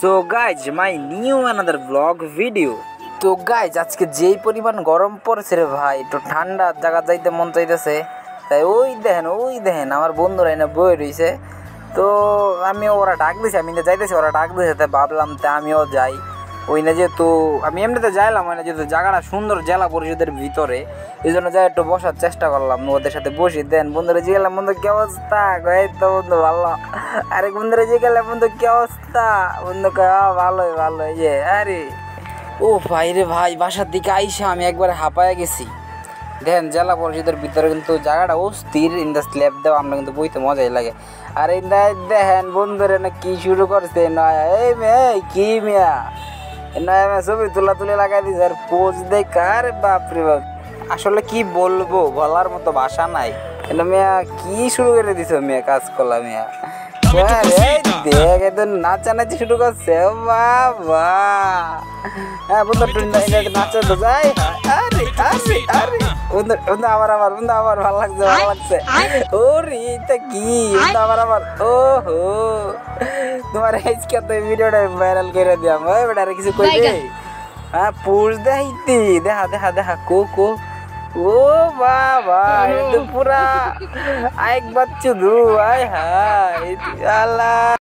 So guys my new another blog video. তো guys আজকে যেই পরিমাণ গরম পড়েছে রে ভাই, একটু ঠান্ডা জায়গা যাইতে মন চাইতেছে। তাই ওই দেখেন আমার বন্ধুরা এনে বয়ে রয়েছে। তো ওরা ডাক দিছে, আমি যাইতেছি, ওরা ডাক দিছে, তাই ভাবলাম তা আমিও যাই। ওই না যেহেতু আমি এমনিতে যাইলাম, ওই না যেহেতু জায়গাটা সুন্দর জেলা পরিষদের ভিতরে, এই জন্য যাই একটু বসার চেষ্টা করলাম, ওদের সাথে বসি। দেন বন্ধুরা জিগেলাম, বন্ধু কি অবস্থা? এই তো বন্ধু ভালো। আরে বন্ধুরা জিগেলাম, বন্ধু কি অবস্থা? বন্ধু ভালোই ভালোই। যে আরে ও ভাই রে ভাই, বাসার দিকে আইসা আমি একবার হাঁপায়া গেছি। দেখেন জেলা পরিষদের ভিতরে কিন্তু জায়গাটা অস্থির, ইন্দা স্ল্যাব দেওয়া, আমরা কিন্তু বইতে মজাই লাগে। আর ইন্দা দেখেন বন্ধুরা না কি শুরু করছে নয়া, এই মেয়ে কি মিয়া নয়া মেয়ে ছবি তুলে লাগাই দিছে আর পোজ দেখ। আরে বাপরে বাপ, আসলে কি বলবো, বলার মতো ভাষা নাই। এটা মেয়া কি শুরু করে দিছ মেয়া, কাজ করলাম মেয়া। দেখ একদম নাচানাচি শুরু করছে, বাবা। হ্যাঁ বন্ধু নাচা তো যাই। আরে আরে আরে বন্ধু আমার ভালো লাগছে। ওরে এটা কি বন্ধু আমার ও হো, তোমার আজকে তো ভিডিওটা ভাইরাল করে দিলাম। ওই বেটা আর কিছু কই দে। হ্যাঁ পুষ দেখাইতি, দেখা কো ও বাবা, এটা পুরা এক বাচ্চু দু। আয় হায় আল্লাহ।